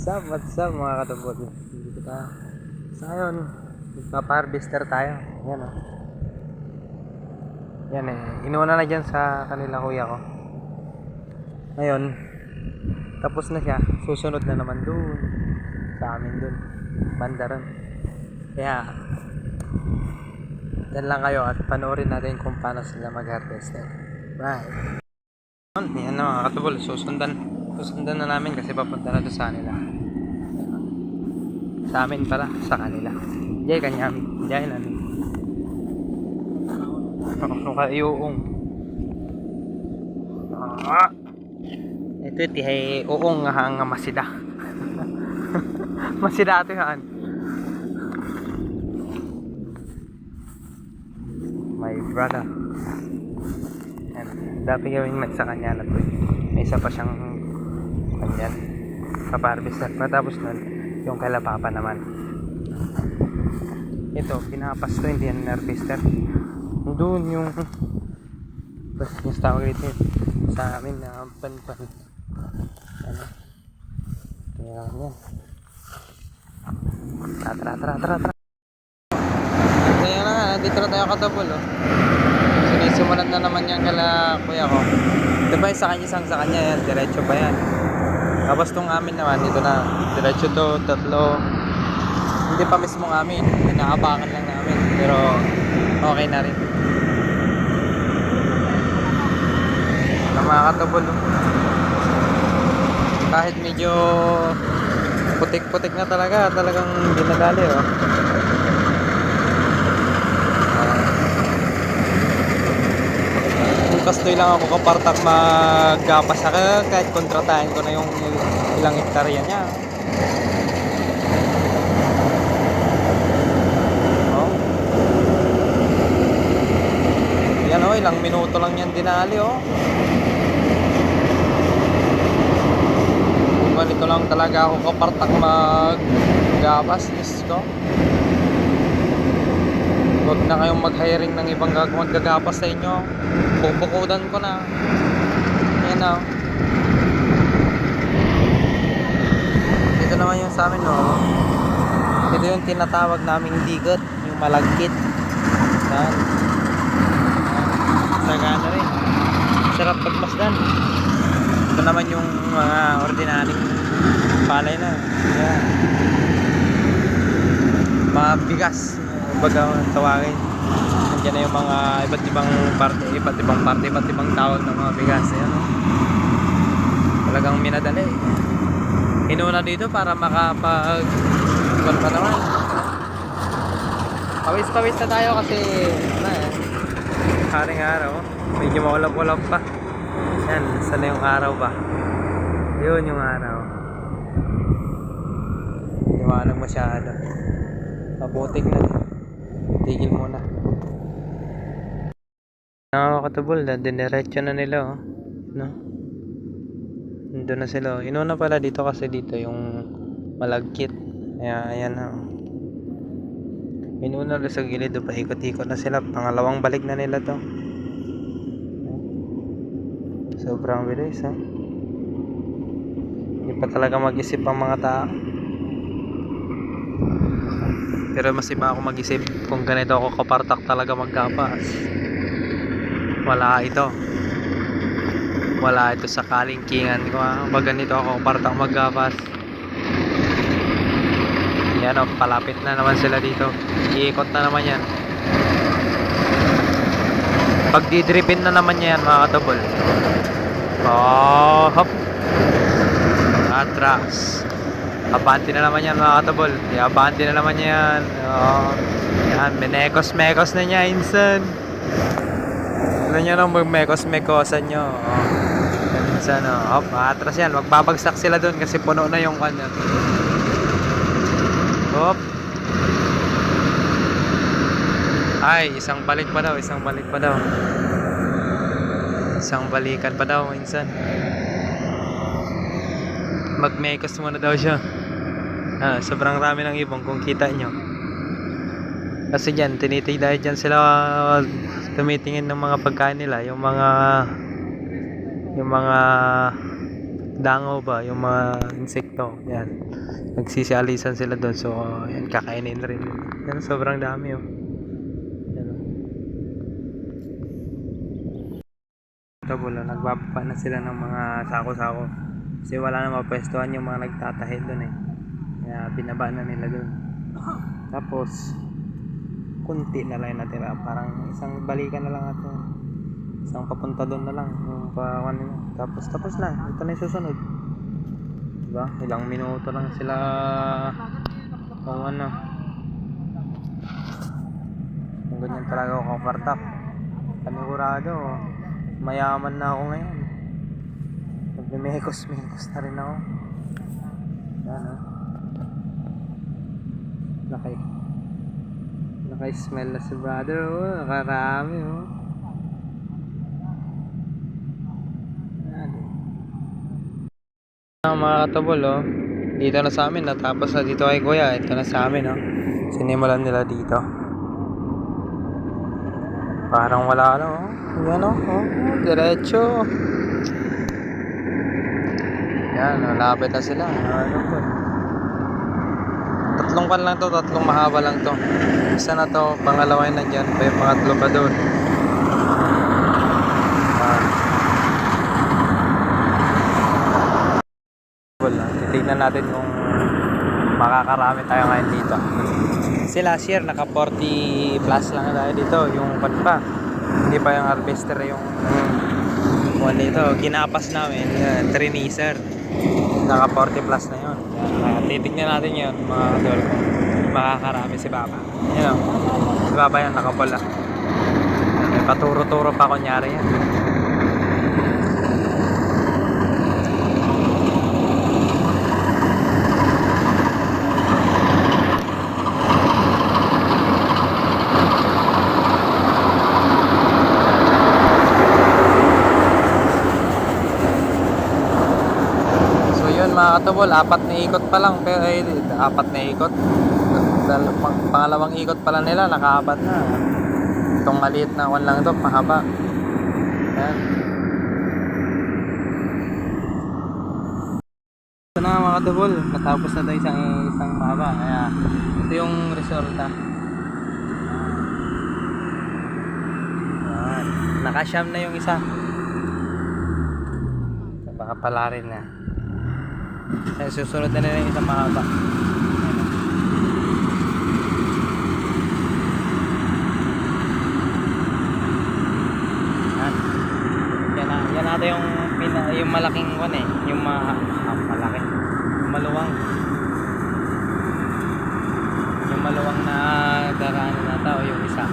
What's up mga katubod? Dito tayo. So ngayon, magpapa-harvester tayo. Yan o. Yan inuuna na dyan sa kanila kuya ko. Ngayon, tapos na siya. Susunod na naman dun. Sa amin dun. Banda ron. Kaya, dyan lang kayo at panoorin natin kung paano sila mag-harvester. Bye! Yan na mga katubol. Susundan na namin kasi papunta na doon sa kanila. Sa amin pala, sa kanila. Diyan kanyami. Diyan namin. Ano kayuong. Ito tihay uong nga masida. Masida ito yan. My brother. Yan. Dapat gawing nagsakanya na ito. May isa pa siyang kanyan. Kaparvester. Matapos nun, yung kalapapa naman. Ito, pinapas to, hindi yan harvester. Doon yung mas tawag dito sa amin na pan-pan. Ano? Kaya yan. Tara. Kaya na nga, dito na tayo katapol. Sinisimulan na naman yan kala kuya ko. Diba sa kanya isang sa kanya yan, diretso pa yan. Tapos tong amin naman, dito na. Diretso to, tatlo. Hindi pa mismong amin. Pinaapakan lang namin. Pero okay na rin. Mga katubol. Kahit medyo putik-putik na talaga. Talagang dinadali oh. Kastoy lang ako kapartak maggapas ako kahit kontratahin ko na yung ilang hektarya niya. Oh. Yan oh, ilang minuto lang yan dinali oh. Ganito lang talaga ako kapartak maggapas, Diyos ko. Huwag na kayong mag-hiring ng ibang maggagapas sa inyo. Bubukudan ko na. Ayan na. Dito naman yung sa amin oh. Ito yung tinatawag naming digot, yung malagkit. Yan. Sagana rin. Sarap pagmasdan. Ito naman yung mga ordinaryong palay na. Yan. Mga bigas. Baga tawagin. Nandiyan na yung mga iba't ibang tawag ng mga bigas. Ayan, no? Talagang minadali. Inuna dito para makapag pa naman. Pawis na tayo kasi haring araw. Medyo maulap-ulap pa. Yan, sana yung araw ba? Yun yung araw. Liwanag masyado. Mabutik na. Tigil muna. Nakakatubol na, diniretso na nila oh. No? Nandun na sila oh. Inuna pala dito kasi dito yung malagkit. Ayan na oh. Inuna na sa gilid oh. Paikot-ikot na sila. Pangalawang balik na nila to. Sobrang bilis ha. Hindi pa talaga mag-isip ang mga tao. Pero mas iba ako mag-isip kung ganito ako kapartak talaga maggapas. Wala ito sa kalingkingan ko ha. Pag ganito ako kapartak maggapas. Yan o, palapit na naman sila dito. Iikot na naman yan. Pag didripin na naman yan mga katubol. Oh, hop. Atras. Abante na naman yan mga katabol. Abante na naman yan. Oh, yan, menekos-mekos na niya insan. Ano nyo nang magmekos-mekosan nyo. Oh, insan oh. Hop, atras yan. Magbabagsak sila dun kasi puno na yung kanya. Hop. Ay, isang balik pa daw. Isang balikan pa daw insan. Magmekos muna daw siya. Sobrang rami ng ibong kung kita nyo. Kasi dyan, dahil dyan sila tumitingin ng mga pagkain nila. Yung mga dangaw ba, yung mga insekto. Yan. Nagsisialisan sila doon. So, yan, kakainin rin. Yan, sobrang dami oh. Yan, oh. Ito bulo, nagbababa na sila ng mga sako-sako. Kasi wala na mapwestuhan yung mga nagtatahid doon eh. Kaya binaba na nila doon. Tapos, kunti na lang yung natira. Parang isang balikan na lang natin. Isang papunta doon na lang. Yung pawan nila. Tapos na. Ito na yung susunod. Diba? Ilang minuto lang sila kung ano. Kung ganyan talaga ako kapartak. Panigurado. Mayaman na ako ngayon. Nagmimekos-mekos na rin ako. Yan o. Naka-smell na si brother oh. Nakarami oh. Mga katubol oh. Dito na sa amin. Natapos na dito kay kuya. Ito na sa amin oh. Sinimulan nila dito. Parang wala lang oh. Yan oh. Diretso. Yan, malapit na sila. Ano po? Tatlong kan lang to, tatlong mahaba lang to. Isa na to, pangalawa yun nandyan. Pa yung pangatlo pa doon. Titignan natin kung makakarami tayo ngayon dito. Kasi last year, naka 40 plus lang tayo dito. Yung pan pa. Hindi pa yung harvester yung one dito. Kinapas namin. Trinizer. Naka 40 plus na yun. Kaya titignan natin yun mga kadol. Makakarami si Papa. Yun o. Si Papa yan nakapula. May paturo-turo pa kunyari yan. Mga katubol, 4 na ikot pa lang pero 4 na ikot. Pangalawang ikot pala nila nakaapat na. Itong maliit na one lang ito, mahaba. Yan. Ito na mga katubol, natapos na tayo isang mahaba. Kaya ito yung resulta. Yan. Nakasyam na yung isa. Baka pala rin na. Ay, susunod na nila yung isang mahaba. Yan natin yung malaking one eh. Yung malaki. Yung maluwang. Yung maluwang na daraan na tao yung isa.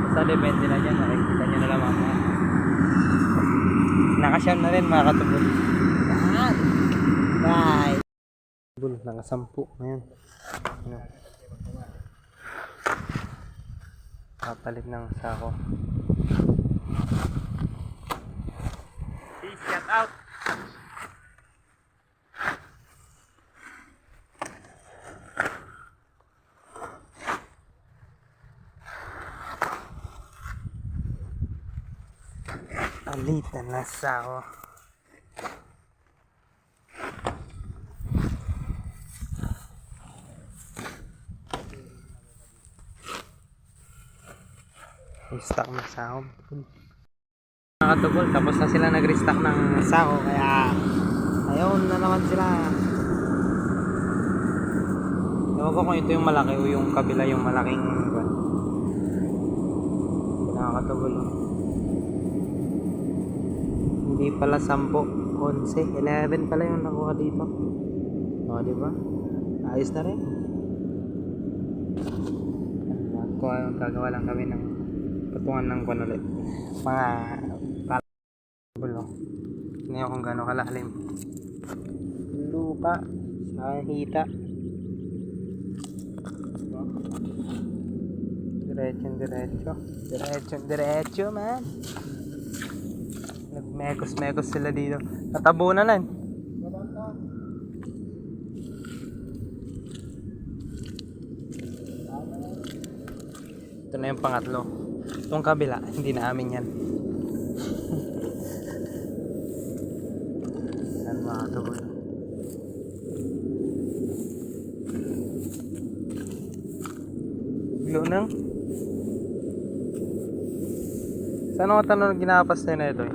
Basta depende na dyan. Nakikita nyo na lang mamaya. Nakasyam na rin mga katubol. Yan. Bye. Nakasampu ngayon. Ano? Kapalit ng sako. Peace, shout out. Palitan na sako. Restock ng sako. Mga katubol, tapos na sila nag-restock ng sako kaya ayun na naman sila. Ewan ko kung ito yung malaki o yung kabila yung malaking mga katubol. Hindi pala 10, 11, 11 pala yung nakuha dito. O, diba? Ayos na rin. Gagawa lang kami ng patungan ng kwan ulit mga bulo. Hindi kung gano'ng kalalim lupa sa hita. Diretso man. Nagmekos sila dito. Natabunan na. Ito na yung pangatlo. Itong kabila, hindi na amin yan. Yan mga naliligo ng... Saan ako tanong ginapas tayo na ito eh?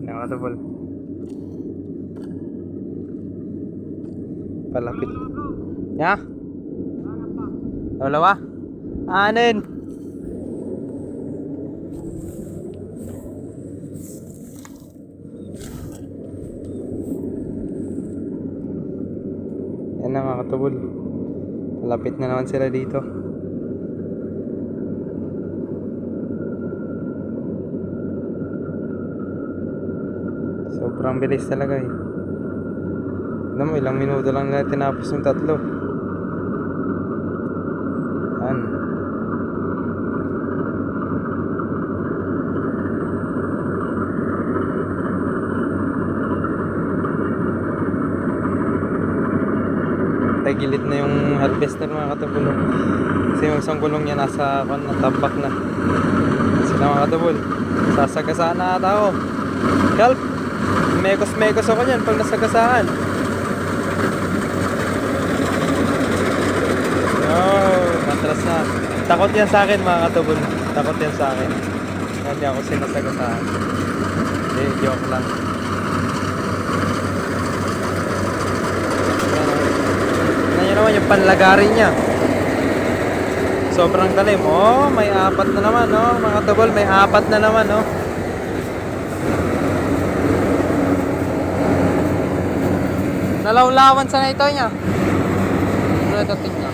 Nakatapol. Palapit. Ya? Wala ba? Anin? Yan na mga katubol. Malapit na naman sila dito. Sobrang bilis talaga eh. Alam mo, ilang minuto lang na tinapos yung tatlo. Yan. Tagilid na yung harvester mga katubol. Kasi yung isang gulong niya nasa tambak na. Sila mga katubol. Sasagasaan na ata ako. Help! Mekos ako niyan pag nasagasaan. Oh, matras na. Takot yan sa akin mga katubol. Takot yan sa akin. Hindi ako sinasagasaan. Hindi, joke lang. Yan naman yung panlagarin niya. Sobrang talim. Oh, may apat na naman, oh. Mga katubol, may apat na naman, oh. Nalawlawan sa na ito niya. Ano ito tingnan?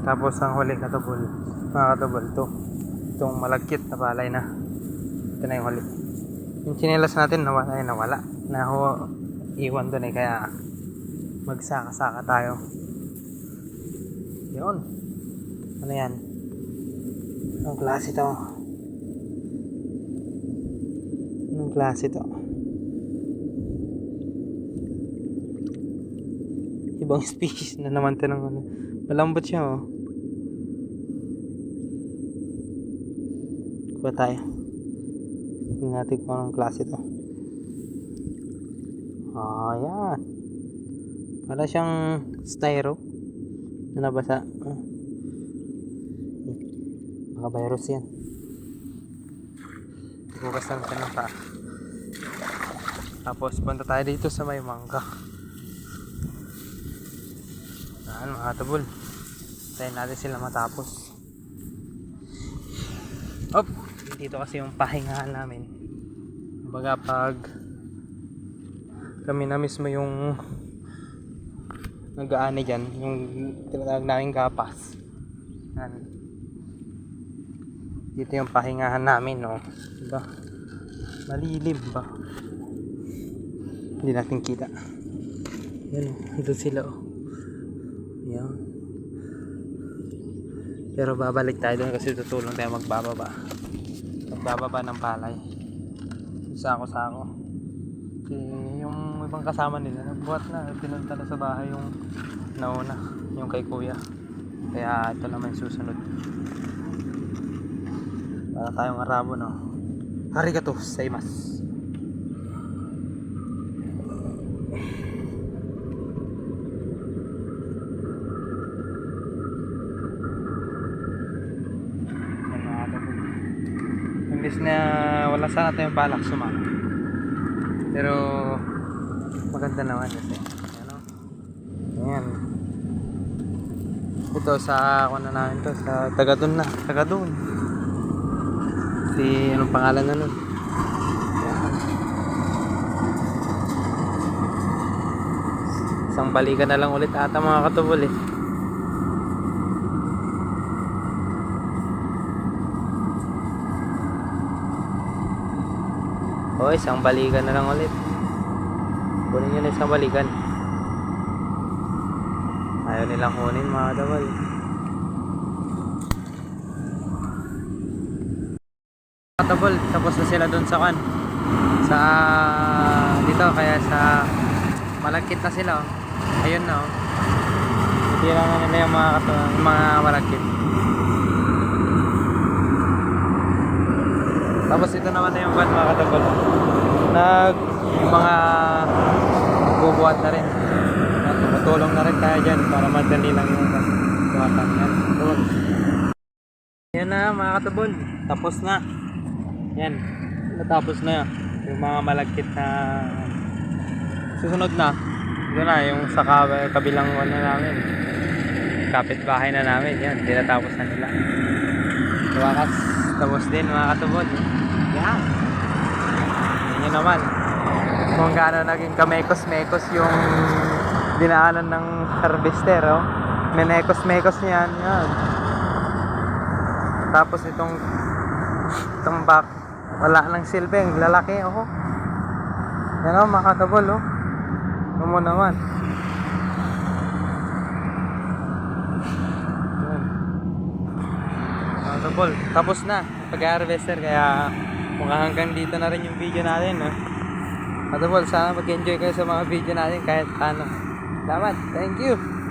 Tapos ang huli katubol, mga katubol, itong malagkit na palay na. Ito na yung huli. Yung chinelas natin nawala, iwan doon eh, kaya magsaka-saka tayo. Yun. Ano yan? Anong klase to? Anong klase to? Ibang species na naman ito ng ano. Malambot siya oh. Kuha tayo. Tingnan natin kung anong klase to. Ayan. Para siyang styro na nabasa. Baka virus yan. Bukas lang siya ng paa. Tapos punta tayo dito sa may mangga. Ayan mga katubol. Tayo natin sila matapos. Op! Dito kasi yung pahingahan namin. Kumbaga pag kami na mismo yung nag-aani dyan, yung tinatawag namin gapas. Yan. Dito yung pahingahan namin, no? Diba? Malilim ba? Hindi natin kita. Yan, doon sila, oh. Yan. Pero babalik tayo doon kasi tutulong tayo magbababa ng palay. Sako-sako. Kasi yung ibang kasama nila nagbuhat na, pinunta na sa bahay yung nauna, yung kay kuya. Kaya ito naman susunod. Para tayong Arabo, no? Arigato gozaimasu. Imbis na wala sana tayong balak sumama, pero maganda naman kasi ano, ayan, ito sa ako na namin to, sa taga doon si anong pangalan na nun, isang balikan na lang ulit ata mga katubol eh. O, isang balikan na lang ulit. Kunin nyo na isang balikan. Ayaw nilang kunin mga katubol. katabol, tapos na sila dun sa kan. Sa dito kaya sa malagkit na sila oh. Ayun na oh. Tira na nila yung mga malagkit. Tapos ito naman na yung van mga katabol. Yung mga bubuhat na rin. Tumutulong na rin kaya dyan para madali lang yung buhatan yan. Yan na mga katabol. Tapos na. Yan. Natapos na yung mga malagkit na susunod na. Ito na yung sa kabilang wala namin. Kapitbahay na namin. Yan. Tinatapos na nila. Wakas. Tapos din mga katabol. Yan. Yan naman. Kung gaano naging kamekos-mekos yung dinaanan ng harvester. Oh. Menekos-mekos niyan. Yan. Tapos itong back wala nang silbing lalaki oh. Yan oh mga katabol oh. Ano naman. Yan. Mga katabol. Tapos na pag-harvester kaya mukhang hanggang dito na rin yung video natin no. Katabol sana mag-enjoy kayo sa mga video natin kahit ano. Salamat. Thank you.